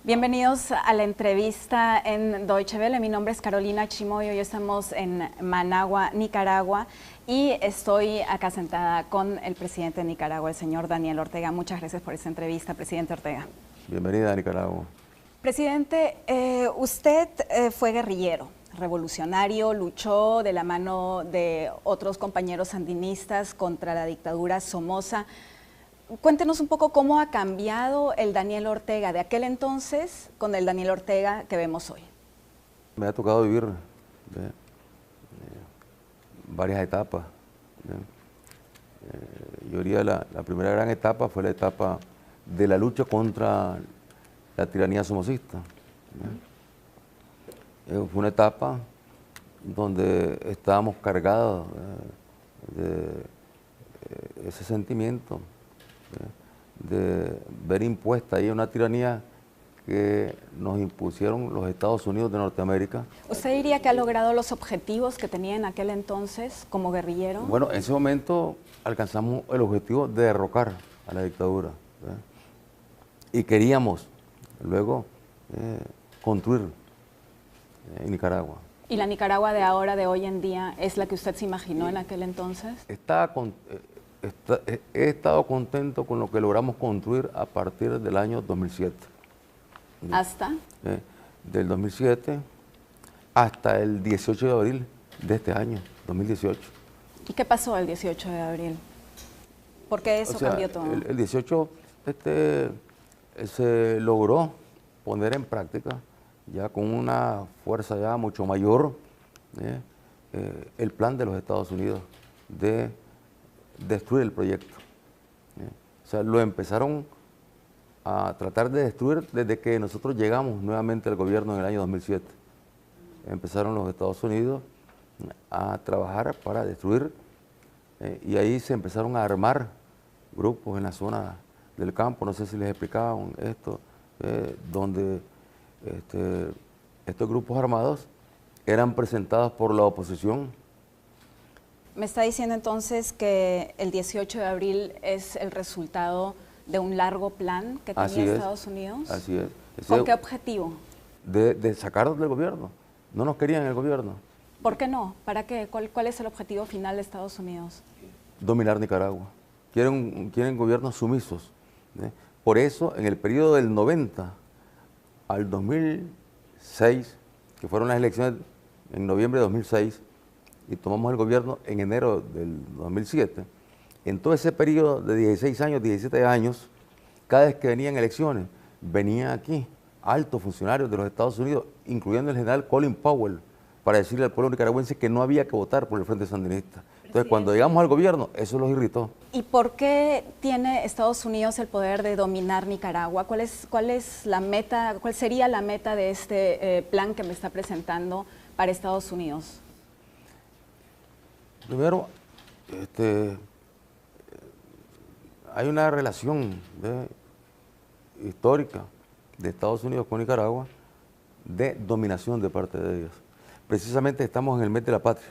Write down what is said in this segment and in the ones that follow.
Bienvenidos a la entrevista en Deutsche Welle. Mi nombre es Carolina Chimoy. Hoy estamos en Managua, Nicaragua, y estoy acá sentada con el presidente de Nicaragua, el señor Daniel Ortega. Muchas gracias por esta entrevista, presidente Ortega. Bienvenida a Nicaragua. Presidente, usted fue guerrillero, revolucionario, luchó de la mano de otros compañeros sandinistas contra la dictadura Somoza. Cuéntenos un poco cómo ha cambiado el Daniel Ortega de aquel entonces con el Daniel Ortega que vemos hoy. Me ha tocado vivir varias etapas. Yo diría la primera gran etapa fue la etapa de la lucha contra la tiranía somocista. Fue una etapa donde estábamos cargados de ese sentimiento de ver impuesta ahí una tiranía que nos impusieron los Estados Unidos de Norteamérica. ¿Usted diría que ha logrado los objetivos que tenía en aquel entonces como guerrillero? Bueno, en ese momento alcanzamos el objetivo de derrocar a la dictadura, ¿verdad? Y queríamos luego construir en Nicaragua. ¿Y la Nicaragua de ahora, de hoy en día, es la que usted se imaginó en aquel entonces? He estado contento con lo que logramos construir a partir del año 2007. ¿Hasta? Del 2007 hasta el 18 de abril de este año, 2018. ¿Y qué pasó el 18 de abril? ¿Por qué eso cambió todo? El 18 se logró poner en práctica, ya con una fuerza ya mucho mayor, el plan de los Estados Unidos de destruir el proyecto. O sea, lo empezaron a tratar de destruir desde que nosotros llegamos nuevamente al gobierno en el año 2007. Empezaron los Estados Unidos a trabajar para destruir, y ahí se empezaron a armar grupos en la zona del campo, no sé si les explicaban esto, donde estos grupos armados eran presentados por la oposición. ¿Me está diciendo entonces que el 18 de abril es el resultado de un largo plan que tenía Estados Unidos? Así es. ¿Con qué objetivo? De sacarnos del gobierno. No nos querían en el gobierno. ¿Por qué no? ¿Para qué? ¿Cuál es el objetivo final de Estados Unidos? Dominar Nicaragua. Quieren gobiernos sumisos. Por eso, en el periodo del 90 al 2006, que fueron las elecciones en noviembre de 2006, y tomamos el gobierno en enero del 2007, en todo ese periodo de 16 años, 17 años, cada vez que venían elecciones, venían aquí altos funcionarios de los Estados Unidos, incluyendo el general Colin Powell, para decirle al pueblo nicaragüense que no había que votar por el Frente Sandinista. Entonces, cuando llegamos al gobierno, eso los irritó. ¿Y por qué tiene Estados Unidos el poder de dominar Nicaragua? ¿Cuál es la meta, cuál sería la meta de este plan que me está presentando para Estados Unidos? Primero, hay una relación histórica de Estados Unidos con Nicaragua de dominación de parte de ellos. Precisamente estamos en el mes de la patria,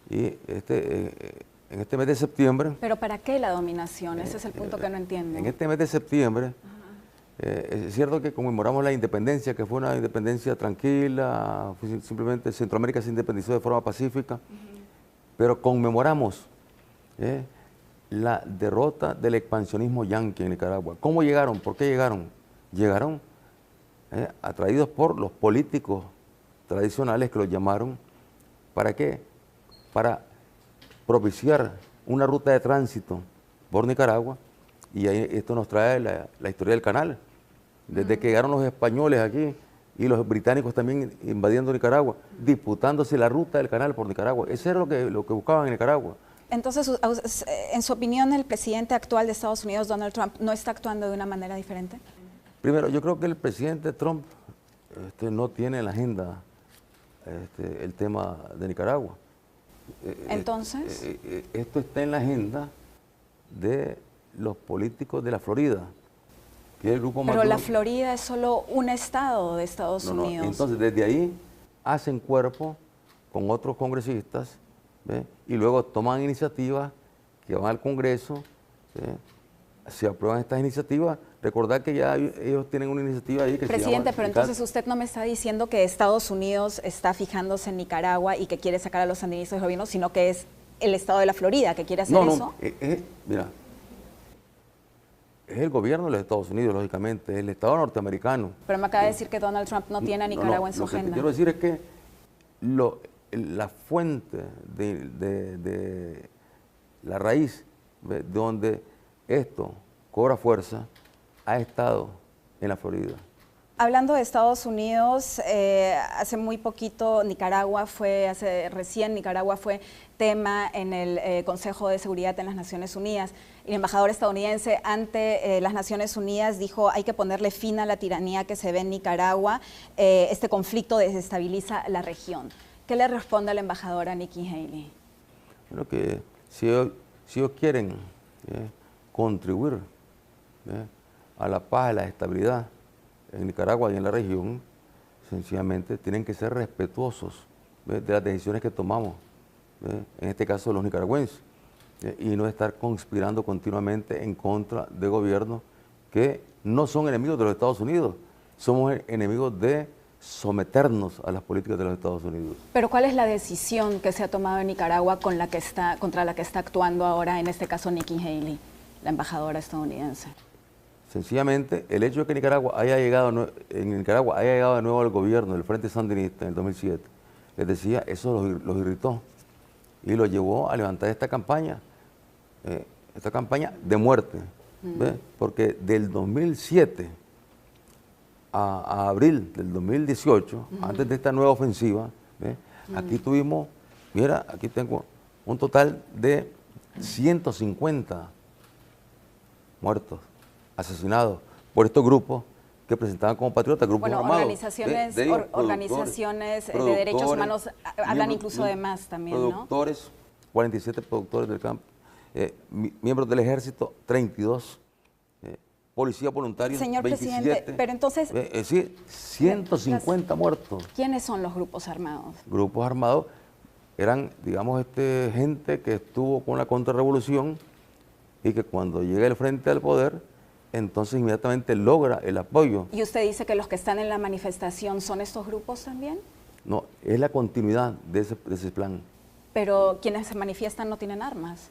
y en este mes de septiembre... ¿Pero para qué la dominación? Ese es el punto que no entiendo. En este mes de septiembre, es cierto que conmemoramos la independencia, que fue una independencia tranquila, simplemente Centroamérica se independizó de forma pacífica, pero conmemoramos la derrota del expansionismo yanqui en Nicaragua. ¿Cómo llegaron? ¿Por qué llegaron? Llegaron atraídos por los políticos tradicionales que los llamaron. ¿Para qué? Para propiciar una ruta de tránsito por Nicaragua, y ahí esto nos trae la historia del canal. Desde que llegaron los españoles aquí y los británicos también invadiendo Nicaragua, disputándose la ruta del canal por Nicaragua. Eso era lo que buscaban en Nicaragua. Entonces, en su opinión, ¿el presidente actual de Estados Unidos, Donald Trump, no está actuando de una manera diferente? Primero, yo creo que el presidente Trump no tiene en la agenda el tema de Nicaragua. Entonces, esto está en la agenda de los políticos de la Florida, que es el grupo más... Pero la Florida es solo un estado de Estados Unidos. Entonces, desde ahí hacen cuerpo con otros congresistas, ¿ve? Y luego toman iniciativas que van al Congreso, se aprueban estas iniciativas. Recordar que ya ellos tienen una iniciativa ahí que Presidente, se llama... pero entonces usted no me está diciendo que Estados Unidos está fijándose en Nicaragua y que quiere sacar a los sandinistas del gobierno, sino que es el estado de la Florida que quiere hacer eso. Mira, es el gobierno de los Estados Unidos, lógicamente, es el Estado norteamericano. Pero me acaba de decir que Donald Trump no tiene a Nicaragua en su agenda. Lo que te quiero decir es que la fuente de la raíz de donde esto cobra fuerza ha estado en la Florida. Hablando de Estados Unidos, hace muy poquito Nicaragua fue tema en el Consejo de Seguridad en las Naciones Unidas. El embajador estadounidense ante las Naciones Unidas dijo: hay que ponerle fin a la tiranía que se ve en Nicaragua, este conflicto desestabiliza la región. ¿Qué le responde al embajador a Nikki Haley? Bueno, que si ellos quieren contribuir a la paz, a la estabilidad en Nicaragua y en la región, sencillamente tienen que ser respetuosos de las decisiones que tomamos, en este caso los nicaragüenses, y no estar conspirando continuamente en contra de gobiernos que no son enemigos de los Estados Unidos, somos enemigos de someternos a las políticas de los Estados Unidos. Pero ¿cuál es la decisión que se ha tomado en Nicaragua contra la que está actuando ahora, en este caso, Nikki Haley, la embajadora estadounidense? Sencillamente, el hecho de que Nicaragua haya llegado de nuevo al gobierno del Frente Sandinista en el 2007, les decía, eso los irritó y los llevó a levantar esta campaña de muerte, porque del 2007 a abril del 2018, antes de esta nueva ofensiva, aquí tuvimos, mira, aquí tengo un total de 150 muertos, asesinados por estos grupos que presentaban como patriotas, grupos armados. Organizaciones de derechos humanos hablan incluso de más también, productores, 47 productores del campo, miembros del ejército, 32, policías voluntarios, Señor 27. Presidente, pero entonces... sí, 150 muertos. ¿Quiénes son los grupos armados? Grupos armados eran, digamos, gente que estuvo con la contrarrevolución y que cuando llega el frente al poder, entonces inmediatamente logra el apoyo. ¿Y usted dice que los que están en la manifestación son estos grupos también? No, es la continuidad de ese plan. Pero quienes se manifiestan no tienen armas.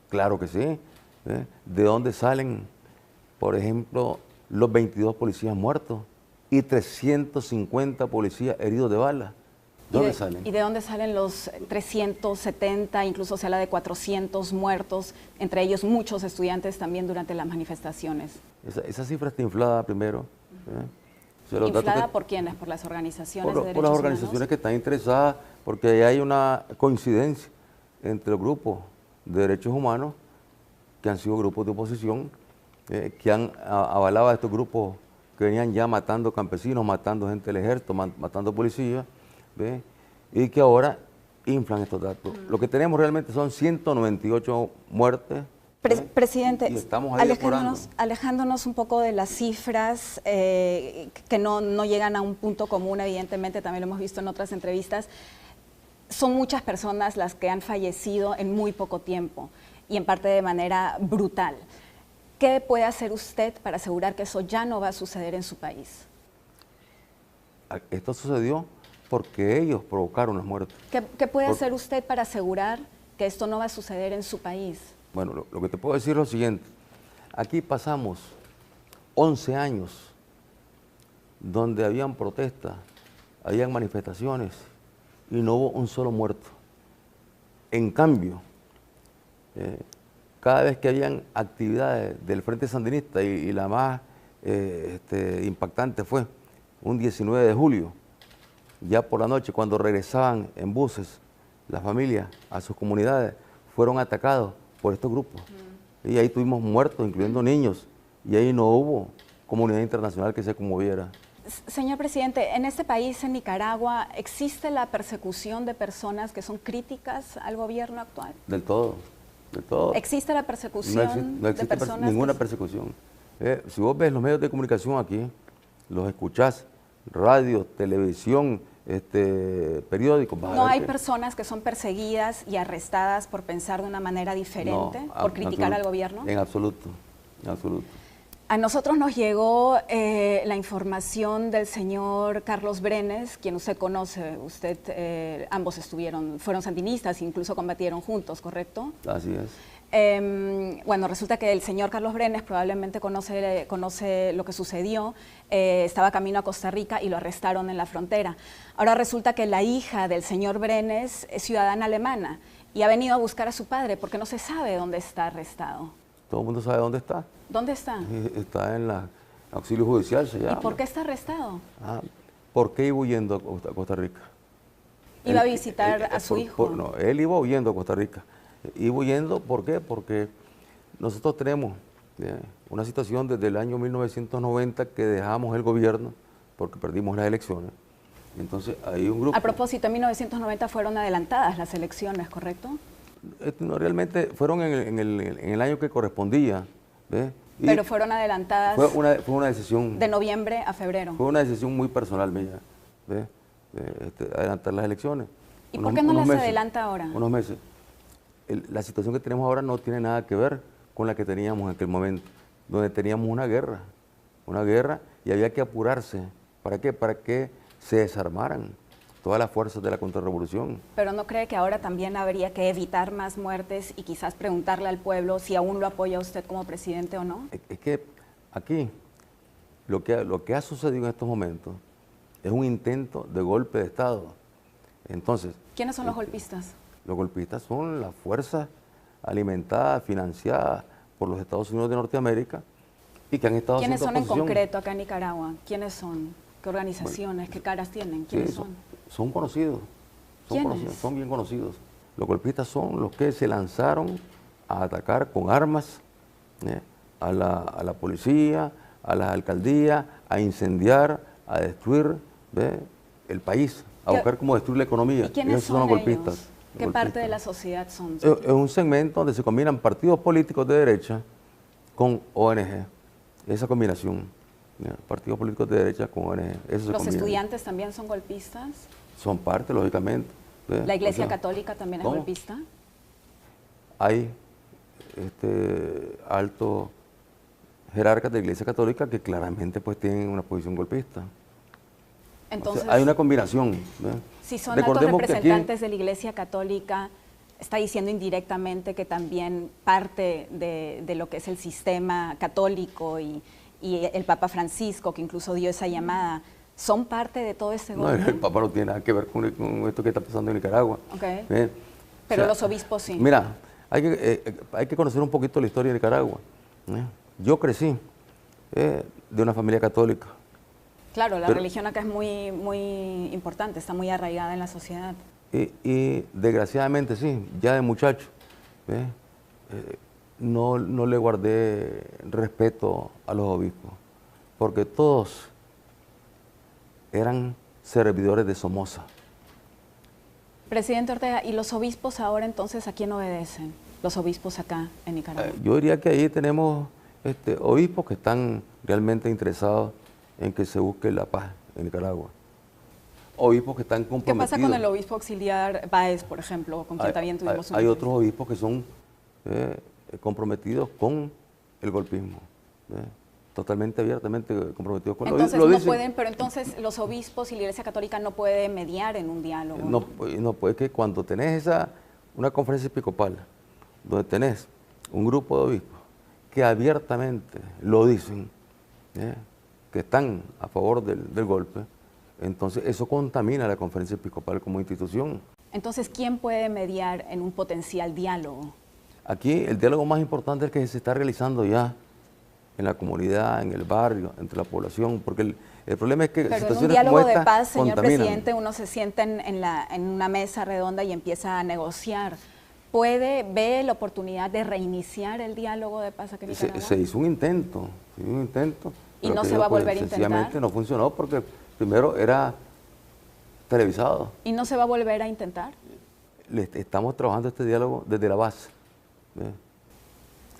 Claro que sí. ¿De dónde salen, por ejemplo, los 22 policías muertos y 350 policías heridos de bala? ¿De dónde salen? ¿Y de dónde salen los 370, incluso se habla de 400 muertos, entre ellos muchos estudiantes también durante las manifestaciones? Esa cifra está inflada primero. ¿Inflada por quiénes? ¿Por las organizaciones de derechos por las organizaciones humanos? que están interesadas, porque ahí hay una coincidencia entre los grupos de derechos humanos, que han sido grupos de oposición, que han avalado a estos grupos que venían ya matando campesinos, matando gente del ejército, matando policías, y que ahora inflan estos datos. Lo que tenemos realmente son 198 muertes. Presidente, y estamos ahí alejándonos un poco de las cifras que no llegan a un punto común, evidentemente, también lo hemos visto en otras entrevistas. Son muchas personas las que han fallecido en muy poco tiempo y en parte de manera brutal. ¿Qué puede hacer usted para asegurar que eso ya no va a suceder en su país? Esto sucedió porque ellos provocaron las muertes. ¿Qué puede hacer usted para asegurar que esto no va a suceder en su país? Bueno, lo que te puedo decir es lo siguiente. Aquí pasamos 11 años donde habían protestas, habían manifestaciones y no hubo un solo muerto. En cambio, cada vez que habían actividades del Frente Sandinista y la más impactante fue un 19 de julio, ya por la noche, cuando regresaban en buses las familias a sus comunidades, fueron atacados por estos grupos. Y ahí tuvimos muertos, incluyendo niños, y ahí no hubo comunidad internacional que se conmoviera. Señor presidente, en este país, en Nicaragua, ¿existe la persecución de personas que son críticas al gobierno actual? Del todo, del todo. ¿Existe la persecución no existe de personas? Ninguna persecución. Si vos ves los medios de comunicación aquí, los escuchás, radio, televisión, periódicos. ¿No hay personas que son perseguidas y arrestadas por pensar de una manera diferente, por criticar al gobierno? En absoluto, en absoluto. A nosotros nos llegó la información del señor Carlos Brenes, quien usted conoce. Ambos fueron sandinistas, incluso combatieron juntos, ¿correcto? Así es. Bueno, resulta que el señor Carlos Brenes probablemente conoce lo que sucedió. Estaba camino a Costa Rica y lo arrestaron en la frontera. Ahora resulta que la hija del señor Brenes es ciudadana alemana y ha venido a buscar a su padre porque no se sabe dónde está arrestado. Todo el mundo sabe dónde está. ¿Dónde está? Está en la auxilio judicial, se llama. ¿Y por qué está arrestado? ¿Por qué iba huyendo a Costa Rica? ¿Iba a visitar a su hijo? No, él iba huyendo a Costa Rica. Iba huyendo, ¿por qué? Porque nosotros tenemos una situación desde el año 1990 que dejamos el gobierno porque perdimos las elecciones. Entonces hay un grupo... A propósito, en 1990 fueron adelantadas las elecciones, ¿correcto? No, realmente fueron en el año que correspondía. Pero fueron adelantadas. Fue una decisión. De noviembre a febrero. Fue una decisión muy personal mía, adelantar las elecciones. ¿Y por qué no las adelanta ahora? Unos meses. La situación que tenemos ahora no tiene nada que ver con la que teníamos en aquel momento, donde teníamos una guerra y había que apurarse. ¿Para qué? Para que se desarmaran todas las fuerzas de la contrarrevolución. ¿Pero no cree que ahora también habría que evitar más muertes y quizás preguntarle al pueblo si aún lo apoya usted como presidente o no? Es que aquí lo que ha sucedido en estos momentos es un intento de golpe de Estado. Entonces, ¿quiénes son los golpistas? Los golpistas son las fuerzas alimentadas, financiadas por los Estados Unidos de Norteamérica y que han estado haciendo oposición. ¿Quiénes son en concreto acá en Nicaragua? ¿Quiénes son? ¿Qué organizaciones? ¿Qué caras tienen? ¿Quiénes son? Son conocidos. Son bien conocidos. Los golpistas son los que se lanzaron a atacar con armas a la policía, a las alcaldías, a incendiar, a destruir el país, a buscar cómo destruir la economía. ¿Y quiénes son los golpistas? ¿Qué parte de la sociedad son? Es un segmento donde se combinan partidos políticos de derecha con ONG. Esa combinación. Partidos políticos de derecha con ONG. ¿Los estudiantes también son golpistas? Son parte, lógicamente. ¿La Iglesia Católica también es golpista? Hay altos jerarcas de la Iglesia Católica que claramente pues tienen una posición golpista. Entonces, hay una combinación. Si son altos representantes de la Iglesia Católica, está diciendo indirectamente que también parte de lo que es el sistema católico y el Papa Francisco, que incluso dio esa llamada, ¿son parte de todo este golpe? No, el Papa no tiene nada que ver con esto que está pasando en Nicaragua. Okay. Pero los obispos sí. Mira, hay que conocer un poquito la historia de Nicaragua. Yo crecí de una familia católica. Claro, la religión acá es muy, muy importante, está muy arraigada en la sociedad. Y desgraciadamente sí, ya de muchacho, no le guardé respeto a los obispos, porque todos eran servidores de Somoza. Presidente Ortega, ¿y los obispos ahora entonces a quién obedecen? Los obispos acá en Nicaragua. Yo diría que ahí tenemos obispos que están realmente interesados en que se busque la paz en Nicaragua. Obispos que están comprometidos. ¿Qué pasa con el obispo auxiliar Báez, por ejemplo, con quien también tuvimos Hay otros obispos que son comprometidos con el golpismo, totalmente abiertamente comprometidos con entonces, el golpismo. No pueden, pero entonces los obispos y la Iglesia Católica no pueden mediar en un diálogo. No puede, que cuando tenés una conferencia episcopal, donde tenés un grupo de obispos que abiertamente lo dicen, que están a favor del golpe, entonces eso contamina a la conferencia episcopal como institución. Entonces, ¿quién puede mediar en un potencial diálogo? Aquí el diálogo más importante es que se está realizando ya en la comunidad, en el barrio, entre la población, porque el problema es que pero situaciones en un diálogo como esta de paz, señor contaminan. presidente, uno se sienta en una mesa redonda y empieza a negociar. ¿Ve la oportunidad de reiniciar el diálogo de paz aquí en Nicaragua? Se hizo un intento, ¿Y no se va a volver a intentar? Sencillamente no funcionó porque primero era televisado. ¿Y no se va a volver a intentar? Estamos trabajando este diálogo desde la base.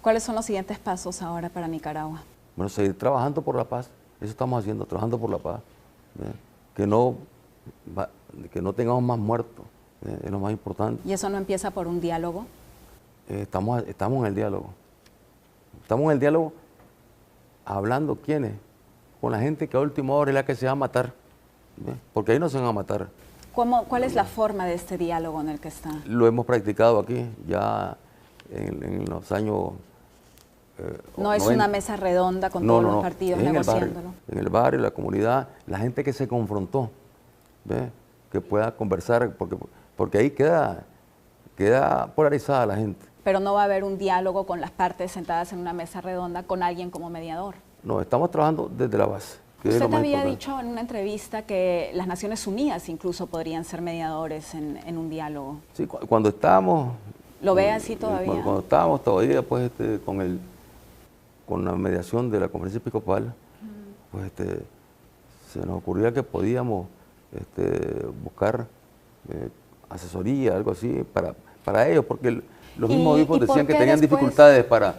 ¿Cuáles son los siguientes pasos ahora para Nicaragua? Bueno, seguir trabajando por la paz. Eso estamos haciendo, trabajando por la paz. Que no que no tengamos más muertos, es lo más importante. ¿Y eso no empieza por un diálogo? Estamos en el diálogo. Estamos en el diálogo hablando, ¿quiénes? Con la gente que a última hora es la que se va a matar, porque ahí no se van a matar. ¿Cuál es la forma de este diálogo en el que está? Lo hemos practicado aquí ya en los años no es 90. una mesa redonda con todos los partidos negociándolo. En el barrio, la comunidad, la gente que se confrontó, ¿ve? Que pueda conversar, porque ahí queda polarizada la gente. Pero no va a haber un diálogo con las partes sentadas en una mesa redonda con alguien como mediador. No, estamos trabajando desde la base. Usted había dicho en una entrevista que las Naciones Unidas incluso podrían ser mediadores en un diálogo. Sí, cuando estábamos... ¿Lo ve así todavía? Cuando estábamos todavía pues, con la mediación de la Conferencia Episcopal, pues se nos ocurría que podíamos buscar asesoría, algo así, para ellos, porque los mismos obispos decían que tenían dificultades para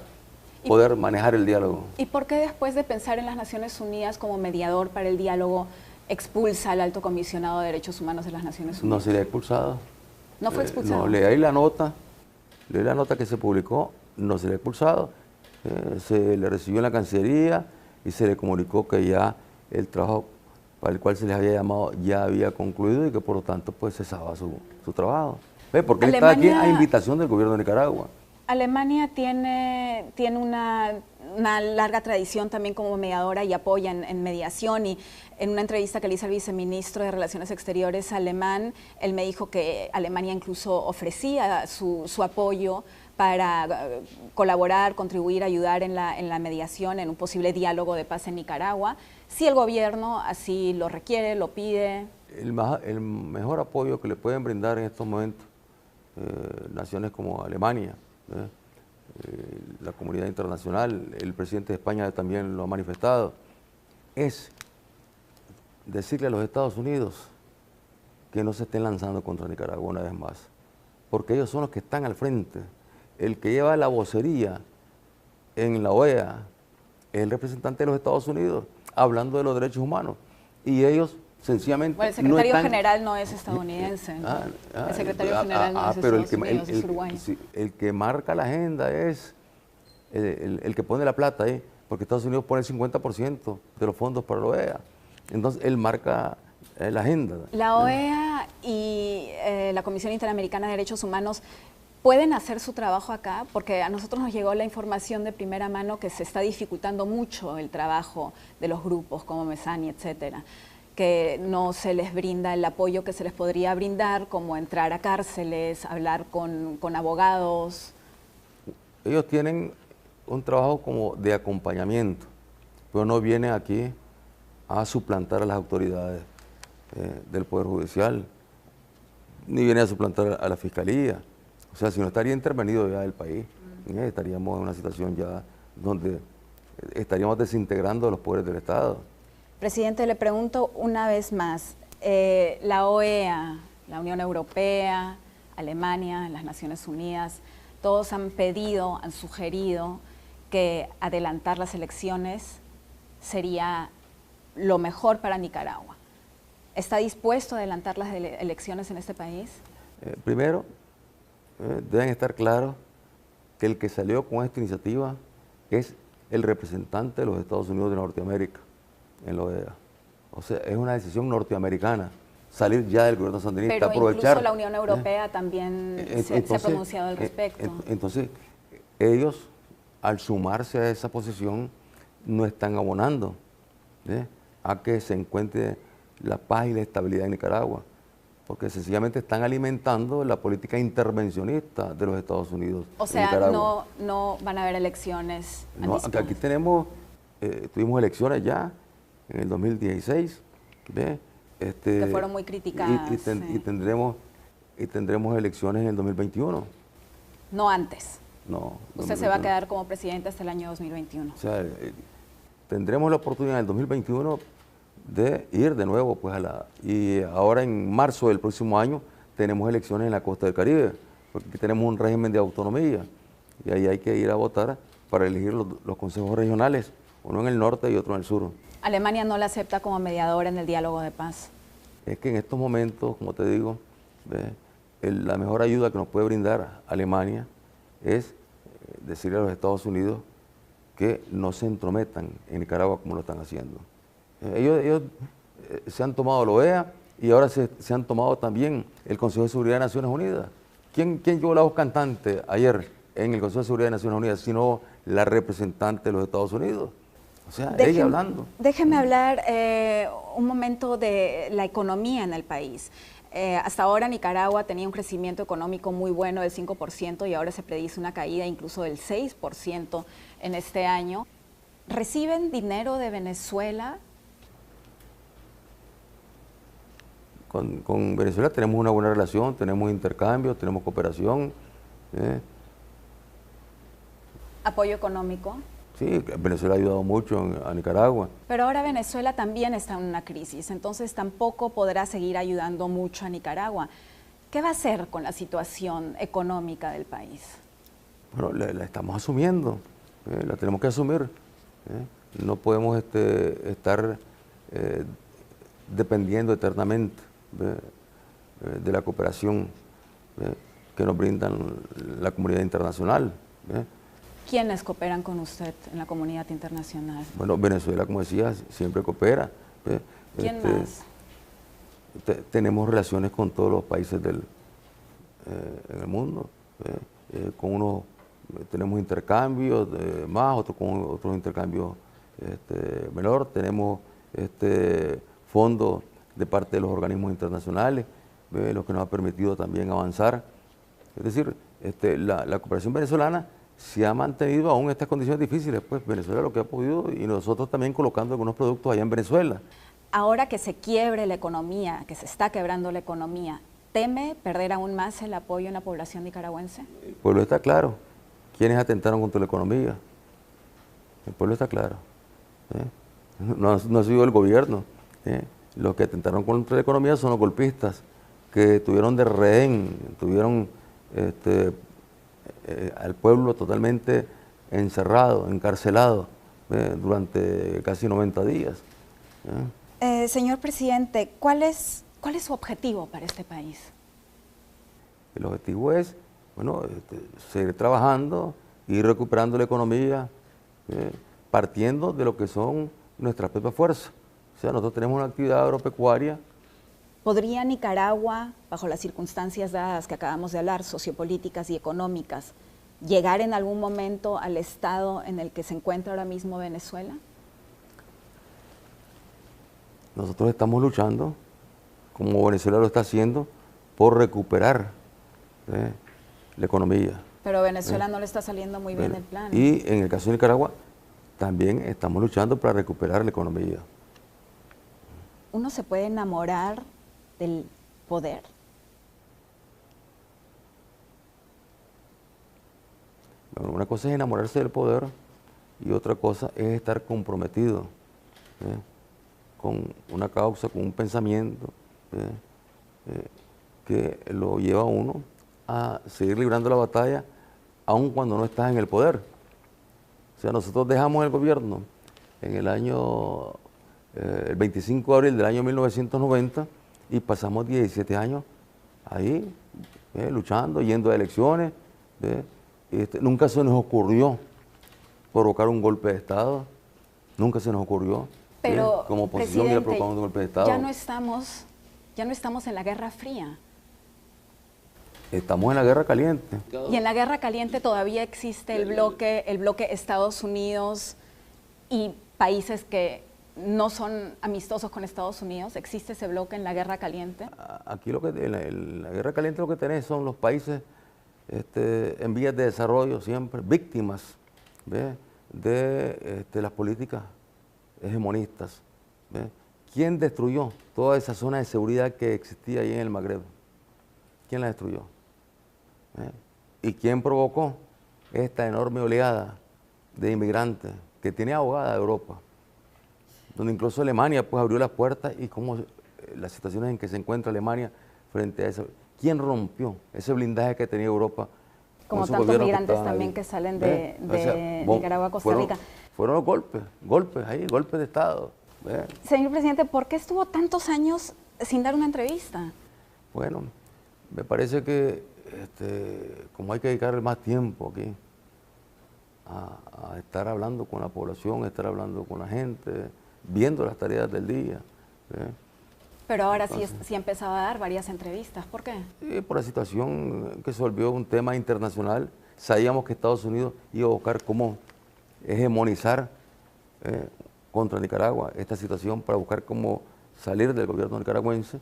poder manejar el diálogo. ¿Y por qué después de pensar en las Naciones Unidas como mediador para el diálogo, expulsa al Alto Comisionado de Derechos Humanos de las Naciones Unidas? No se le ha expulsado. ¿No fue expulsado? No, leí la nota que se publicó, no se le ha expulsado. Se le recibió en la Cancillería y se le comunicó que ya el trabajo para el cual se les había llamado ya había concluido y que por lo tanto pues cesaba su trabajo. Porque él está aquí a invitación del gobierno de Nicaragua. Alemania tiene una larga tradición también como mediadora y apoya en mediación, y en una entrevista que le hice al viceministro de Relaciones Exteriores alemán, él me dijo que Alemania incluso ofrecía su apoyo para colaborar, contribuir, ayudar en la mediación, en un posible diálogo de paz en Nicaragua, si el gobierno así lo requiere, lo pide. El mejor apoyo que le pueden brindar en estos momentos naciones como Alemania, la comunidad internacional, el presidente de España también lo ha manifestado, es decirle a los Estados Unidos que no se estén lanzando contra Nicaragua una vez más, porque ellos son los que están al frente. El que lleva la vocería en la OEA es el representante de los Estados Unidos, hablando de los derechos humanos, y ellos sencillamente bueno, el secretario general no es estadounidense. El secretario general no es Estados Unidos, es uruguayo. El que marca la agenda es el que pone la plata ahí, porque Estados Unidos pone el 50% de los fondos para la OEA. Entonces, él marca la agenda. La OEA y la Comisión Interamericana de Derechos Humanos ¿pueden hacer su trabajo acá? Porque a nosotros nos llegó la información de primera mano que se está dificultando mucho el trabajo de los grupos como Mesani, etcétera, que no se les brinda el apoyo que se les podría brindar, como entrar a cárceles, hablar con abogados. Ellos tienen un trabajo como de acompañamiento, pero no vienen aquí a suplantar a las autoridades del Poder Judicial, ni vienen a suplantar a la Fiscalía. O sea, si no estaría intervenido ya el país, estaríamos en una situación ya donde estaríamos desintegrando los poderes del Estado. Presidente, le pregunto una vez más, la OEA, la Unión Europea, Alemania, las Naciones Unidas, todos han pedido, han sugerido que adelantar las elecciones sería lo mejor para Nicaragua. ¿Está dispuesto a adelantar las elecciones en este país? Primero, deben estar claros que el que salió con esta iniciativa es el representante de los Estados Unidos de Norteamérica en la OEA. O sea, es una decisión norteamericana salir ya del gobierno sandinista, pero aprovechar. Incluso la Unión Europea también se ha pronunciado al respecto. Entonces, ellos, al sumarse a esa posición, no están abonando a que se encuentre la paz y la estabilidad en Nicaragua, porque sencillamente están alimentando la política intervencionista de los Estados Unidos. O sea, no van a haber elecciones anticipadas. Aquí tuvimos elecciones ya en el 2016, que fueron muy criticadas. Y tendremos elecciones en el 2021. No antes. No. Usted se va a quedar como presidente hasta el año 2021. O sea, tendremos la oportunidad en el 2021 de ir de nuevo pues y ahora en marzo del próximo año tenemos elecciones en la costa del Caribe, porque aquí tenemos un régimen de autonomía y ahí hay que ir a votar para elegir los consejos regionales, uno en el norte y otro en el sur. Alemania no la acepta como mediadora en el diálogo de paz. es que en estos momentos, como te digo, la mejor ayuda que nos puede brindar Alemania es decirle a los Estados Unidos que no se entrometan en Nicaragua como lo están haciendo. Ellos se han tomado la OEA y ahora se han tomado también el Consejo de Seguridad de Naciones Unidas. ¿Quién llevó la voz cantante ayer en el Consejo de Seguridad de Naciones Unidas, sino la representante de los Estados Unidos? O sea, ella hablando. Déjeme hablar un momento de la economía en el país. Hasta ahora Nicaragua tenía un crecimiento económico muy bueno del 5% y ahora se predice una caída incluso del 6% en este año. ¿Reciben dinero de Venezuela? Con Venezuela tenemos una buena relación, tenemos intercambio, tenemos cooperación. ¿Apoyo económico? Sí, Venezuela ha ayudado mucho a Nicaragua. Pero ahora Venezuela también está en una crisis, entonces tampoco podrá seguir ayudando mucho a Nicaragua. ¿Qué va a hacer con la situación económica del país? Bueno, la estamos asumiendo, la tenemos que asumir. No podemos estar dependiendo eternamente de la cooperación que nos brindan la comunidad internacional. ¿Quiénes cooperan con usted en la comunidad internacional? Bueno, Venezuela, como decía, siempre coopera. ¿Quién más? Tenemos relaciones con todos los países en el mundo. Con unos tenemos intercambios más, otros con otros intercambios menor. Tenemos fondos de parte de los organismos internacionales, lo que nos ha permitido también avanzar. Es decir, la cooperación venezolana se ha mantenido aún en estas condiciones difíciles, pues Venezuela lo que ha podido y nosotros también colocando algunos productos allá en Venezuela. Ahora que se quiebre la economía, que se está quebrando la economía, ¿teme perder aún más el apoyo en la población nicaragüense? El pueblo está claro. ¿Quiénes atentaron contra la economía? El pueblo está claro. No ha sido el gobierno. Los que atentaron contra la economía son los golpistas, que tuvieron de rehén, tuvieron al pueblo totalmente encerrado, encarcelado durante casi 90 días. Señor presidente, ¿cuál es su objetivo para este país? El objetivo es, bueno, seguir trabajando y recuperando la economía, partiendo de lo que son nuestras propias fuerzas. O sea, nosotros tenemos una actividad agropecuaria. ¿Podría Nicaragua, bajo las circunstancias dadas que acabamos de hablar, sociopolíticas y económicas, llegar en algún momento al estado en el que se encuentra ahora mismo Venezuela? Nosotros estamos luchando, como Venezuela lo está haciendo, por recuperar la economía. Pero Venezuela no le está saliendo muy bien el plan. Y en el caso de Nicaragua, también estamos luchando para recuperar la economía. ¿Uno se puede enamorar del poder? Bueno, una cosa es enamorarse del poder y otra cosa es estar comprometido con una causa, con un pensamiento que lo lleva a uno a seguir librando la batalla aun cuando no estás en el poder. O sea, nosotros dejamos el gobierno en el año, el 25 de abril del año 1990 y pasamos 17 años ahí luchando, yendo a elecciones. Nunca se nos ocurrió provocar un golpe de Estado, nunca se nos ocurrió. Pero, como oposición ir a provocar un golpe de Estado. Ya no estamos en la Guerra Fría. Estamos en la guerra caliente. Y en la guerra caliente todavía existe el bloque Estados Unidos y países que no son amistosos con Estados Unidos. ¿Existe ese bloque en la guerra caliente? Aquí en la guerra caliente lo que tenés son los países en vías de desarrollo siempre, víctimas de las políticas hegemonistas. ¿Quién destruyó toda esa zona de seguridad que existía ahí en el Magreb? ¿Quién la destruyó? ¿Y quién provocó esta enorme oleada de inmigrantes que tiene ahogada Europa? Donde incluso Alemania pues abrió las puertas y cómo las situaciones en que se encuentra Alemania frente a eso. ¿Quién rompió ese blindaje que tenía Europa? Como tantos migrantes también que salen de Nicaragua a Costa Rica. Fueron los golpes de Estado. Señor presidente, ¿por qué estuvo tantos años sin dar una entrevista? Bueno, me parece que como hay que dedicarle más tiempo aquí a estar hablando con la población, a estar hablando con la gente, viendo las tareas del día. Pero ahora sí empezaba a dar varias entrevistas. ¿Por qué? Por la situación que se volvió un tema internacional. Sabíamos que Estados Unidos iba a buscar cómo hegemonizar contra Nicaragua esta situación para buscar cómo salir del gobierno nicaragüense.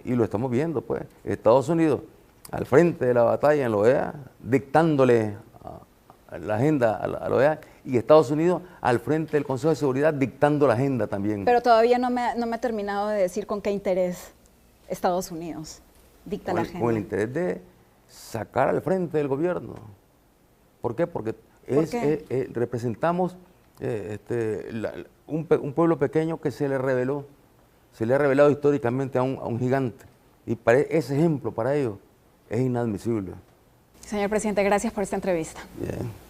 Y lo estamos viendo, pues. Estados Unidos al frente de la batalla en la OEA, dictándole la agenda a la OEA, y Estados Unidos al frente del Consejo de Seguridad dictando la agenda también. Pero todavía no me ha terminado de decir con qué interés Estados Unidos dicta la agenda. Con el interés de sacar al frente del gobierno. ¿Por qué? Porque representamos un pueblo pequeño que se le ha revelado históricamente a un gigante. Y ese ejemplo para ellos es inadmisible. Señor presidente, gracias por esta entrevista. Bien.